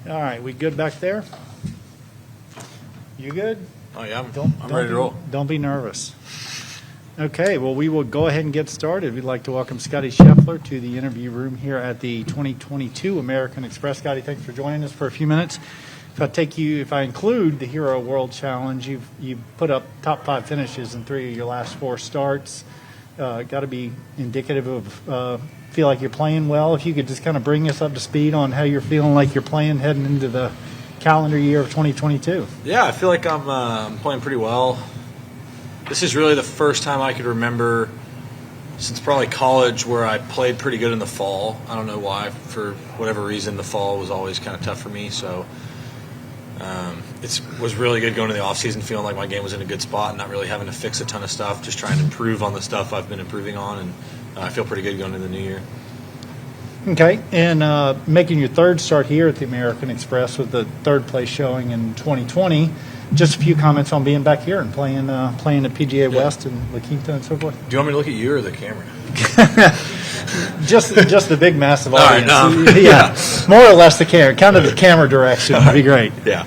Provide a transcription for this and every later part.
All right, we good back there? You good? Oh, yeah, I'm ready to roll. Don't be nervous. Okay, well, we will go ahead and get started. We'd like to welcome Scottie Scheffler to the interview room here at the 2022 American Express. Scottie, thanks for joining us for a few minutes. If I include the Hero World Challenge, you've put up top 5 finishes in 3 of your last 4 starts. Got to be indicative of feel like you're playing well. If you could just kind of bring us up to speed on how you're feeling like you're playing heading into the calendar year of 2022. Yeah, I feel like I'm playing pretty well. This is really the first time I could remember since probably college where I played pretty good in the fall. I don't know why. For whatever reason, the fall was always kind of tough for me. So it was really good going to the offseason feeling like my game was in a good spot and not really having to fix a ton of stuff, just trying to improve on the stuff I've been improving on. And I feel pretty good going into the new year. Okay, and making your 3rd start here at the American Express with the 3rd place showing in 2020. Just a few comments on being back here and playing at PGA West and La Quinta and so forth. Do you want me to look at you or the camera? just the big, massive audience. All right, yeah, more or less the camera. Kind of the camera direction would be great. Yeah.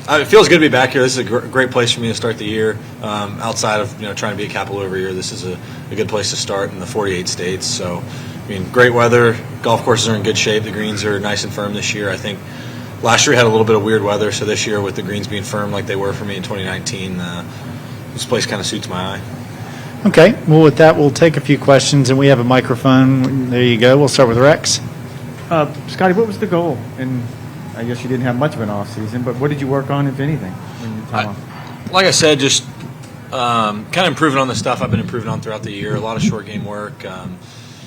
It feels good to be back here. This is a great place for me to start the year. Outside of trying to be a capital every year, this is a good place to start in the 48 states. So, I mean, great weather. Golf courses are in good shape. The greens are nice and firm this year. I think last year we had a little bit of weird weather, so this year with the greens being firm like they were for me in 2019, this place kind of suits my eye. Okay. Well, with that, we'll take a few questions, and we have a microphone. There you go. We'll start with Rex. Scottie, what was the goal? And I guess you didn't have much of an off season, but what did you work on, if anything, in your time off? Like I said, just kind of improving on the stuff I've been improving on throughout the year. A lot of short game work,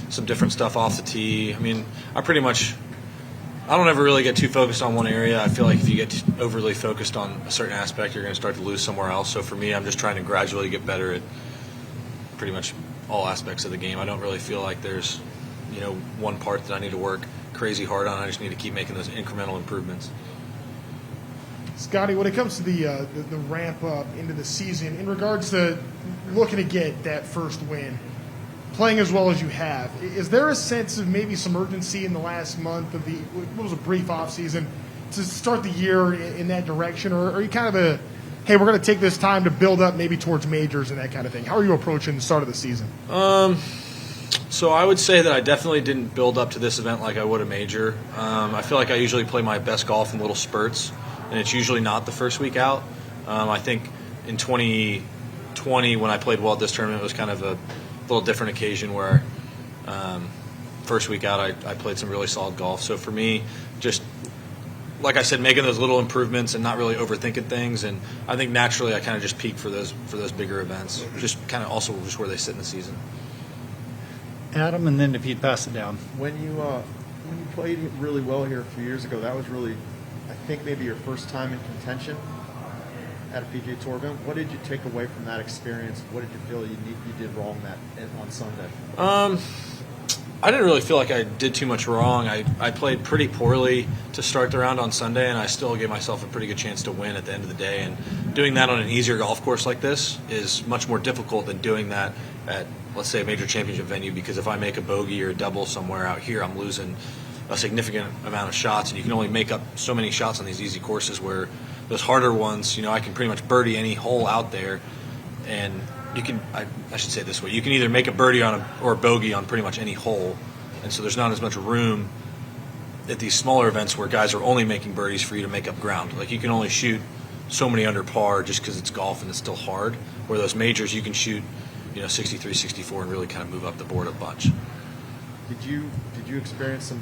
some different stuff off the tee. I mean, I don't ever really get too focused on one area. I feel like if you get overly focused on a certain aspect, you're going to start to lose somewhere else. So for me, I'm just trying to gradually get better at pretty much all aspects of the game. I don't really feel like there's one part that I need to work crazy hard on. I just need to keep making those incremental improvements. Scottie, when it comes to the ramp up into the season, in regards to looking to get that first win, playing as well as you have, is there a sense of maybe some urgency in the last month of what was a brief off season to start the year in that direction, or are you kind of hey, we're going to take this time to build up maybe towards majors and that kind of thing? How are you approaching the start of the season? So I would say that I definitely didn't build up to this event like I would a major. I feel like I usually play my best golf in little spurts, and it's usually not the first week out. I think in 2020 when I played well at this tournament, it was kind of a little different occasion where first week out I played some really solid golf. So for me, just like I said, making those little improvements and not really overthinking things, and I think naturally I kind of just peak for those bigger events, just kind of also just where they sit in the season. Adam, and then if you'd pass it down. When you played really well here a few years ago, that was really, I think, maybe your first time in contention at a PGA Tour event. What did you take away from that experience? What did you feel you did wrong on Sunday? I didn't really feel like I did too much wrong. I played pretty poorly to start the round on Sunday, and I still gave myself a pretty good chance to win at the end of the day. And doing that on an easier golf course like this is much more difficult than doing that at, let's say, a major championship venue, because if I make a bogey or a double somewhere out here, I'm losing a significant amount of shots, and you can only make up so many shots on these easy courses, where those harder ones, I can pretty much birdie any hole out there, and you can, I should say it this way, you can either make a birdie or a bogey on pretty much any hole, and so there's not as much room at these smaller events where guys are only making birdies for you to make up ground. Like, you can only shoot so many under par just because it's golf and it's still hard, where those majors you can shoot 63, 64 and really kind of move up the board a bunch. Did you experience some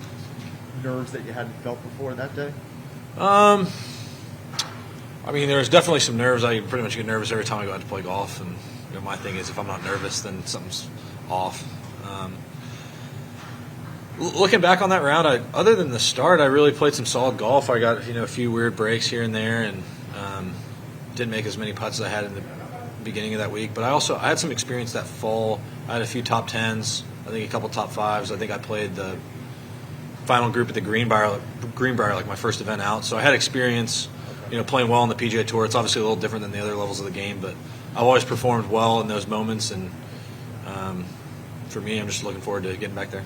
nerves that you hadn't felt before that day? I mean, there was definitely some nerves. I pretty much get nervous every time I go out to play golf, and my thing is if I'm not nervous, then something's off. Looking back on that round, other than the start, I really played some solid golf. I got a few weird breaks here and there, and didn't make as many putts as I had in the beginning of that week. But I had some experience that fall. I had a few top 10s, I think a couple top 5s. I think I played the final group at the Greenbrier, like my first event out. So I had experience, playing well on the PGA Tour. It's obviously a little different than the other levels of the game, but I've always performed well in those moments, and for me, I'm just looking forward to getting back there.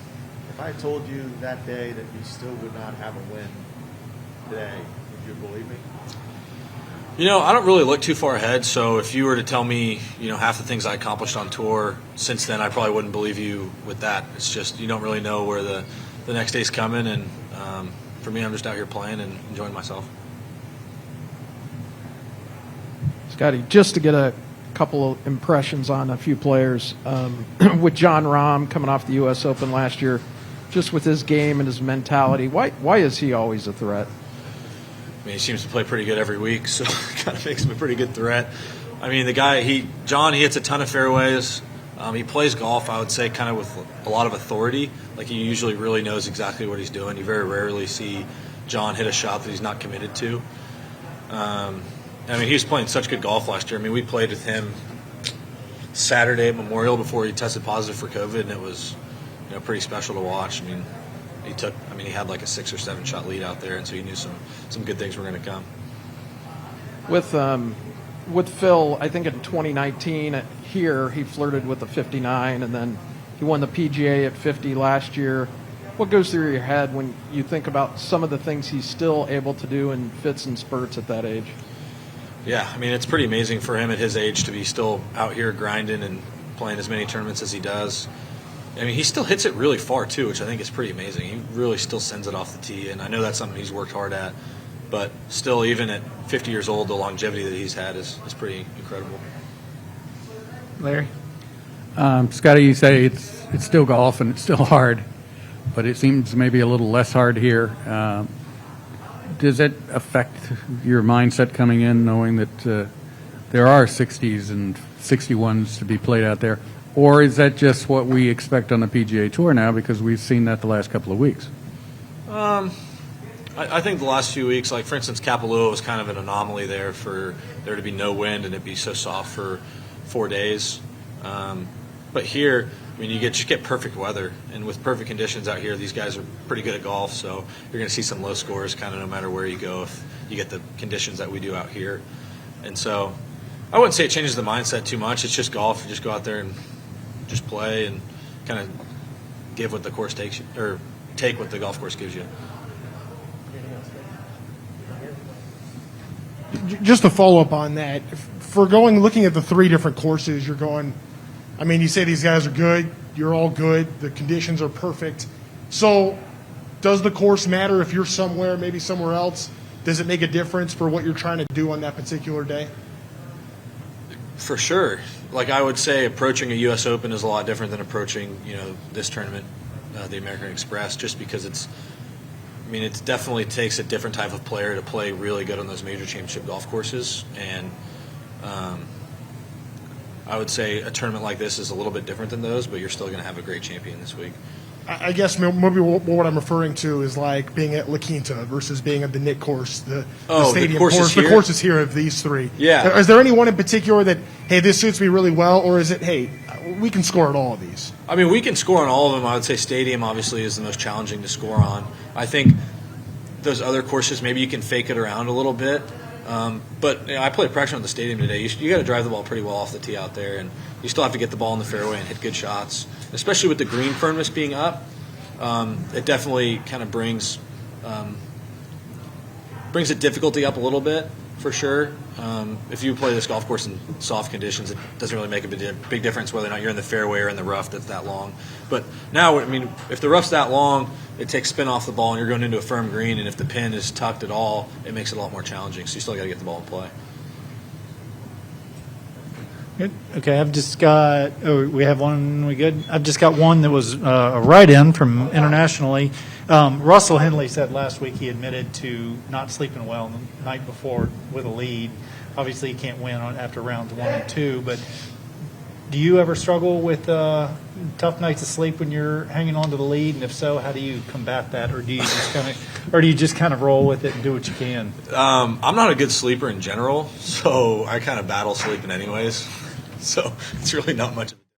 If I told you that day that you still would not have a win, today, would you believe me? I don't really look too far ahead, so if you were to tell me, half the things I accomplished on tour since then, I probably wouldn't believe you with that. It's just you don't really know where the next day's coming, and for me, I'm just out here playing and enjoying myself. Scottie, just to get a couple of impressions on a few players, with Jon Rahm coming off the U.S. Open last year, just with his game and his mentality, why is he always a threat? I mean, he seems to play pretty good every week, so it kind of makes him a pretty good threat. I mean, the guy, John, he hits a ton of fairways. He plays golf, I would say, kind of with a lot of authority. Like, he usually really knows exactly what he's doing. You very rarely see John hit a shot that he's not committed to. I mean, he was playing such good golf last year. I mean, we played with him Saturday at Memorial before he tested positive for COVID, and it was, pretty special to watch. I mean, he had like a 6 or 7 shot lead out there, and so he knew some good things were going to come. With Phil, I think in 2019 here he flirted with a 59, and then he won the PGA at 50 last year. What goes through your head when you think about some of the things he's still able to do in fits and spurts at that age? Yeah, I mean, it's pretty amazing for him at his age to be still out here grinding and playing as many tournaments as he does. I mean, he still hits it really far, too, which I think is pretty amazing. He really still sends it off the tee, and I know that's something he's worked hard at. But still, even at 50 years old, the longevity that he's had is pretty incredible. Larry? Scottie, you say it's still golf and it's still hard, but it seems maybe a little less hard here. Does it affect your mindset coming in, knowing that there are 60s and 61s to be played out there? Or is that just what we expect on the PGA Tour now because we've seen that the last couple of weeks? I think the last few weeks, like for instance, Kapalua was kind of an anomaly there for there to be no wind and it be so soft for 4 days. But here, I mean, you just get perfect weather, and with perfect conditions out here, these guys are pretty good at golf. So you're going to see some low scores, kind of no matter where you go, if you get the conditions that we do out here. And so I wouldn't say it changes the mindset too much. It's just golf. You just go out there and just play and kind of give what the course takes you, or take what the golf course gives you. Just to follow up on that, for looking at the 3 different courses, you're going, I mean, you say these guys are good, you're all good, the conditions are perfect. So does the course matter if you're somewhere, maybe somewhere else? Does it make a difference for what you're trying to do on that particular day? For sure. Like I would say, approaching a U.S. Open is a lot different than approaching, this tournament, the American Express, just because it definitely takes a different type of player to play really good on those major championship golf courses. And I would say a tournament like this is a little bit different than those, but you're still going to have a great champion this week. I guess maybe what I'm referring to is like being at La Quinta versus being at the Nick course, the stadium course. The courses here of these 3. Yeah. Is there any one in particular that, hey, this suits me really well, or is it, hey, we can score at all of these? I mean, we can score on all of them. I would say stadium obviously is the most challenging to score on. I think those other courses, maybe you can fake it around a little bit. But I played pressure on the stadium today. You got to drive the ball pretty well off the tee out there, and you still have to get the ball in the fairway and hit good shots. Especially with the green firmness being up, it definitely kind of brings the difficulty up a little bit for sure. If you play this golf course in soft conditions, it doesn't really make a big difference whether or not you're in the fairway or in the rough that's that long. But now, I mean, if the rough's that long, it takes spin off the ball and you're going into a firm green, and if the pin is tucked at all, it makes it a lot more challenging. So you still got to get the ball in play. Good. Okay, I've just got. Oh, we have one. We good? I've just got one that was a write-in from internationally. Russell Henley said last week he admitted to not sleeping well the night before with a lead. Obviously, he can't win after rounds 1 and 2. But do you ever struggle with tough nights of sleep when you're hanging on to the lead? And if so, how do you combat that, or do you just kind of roll with it and do what you can? I'm not a good sleeper in general, so I kind of battle sleeping anyways. So it's really not much.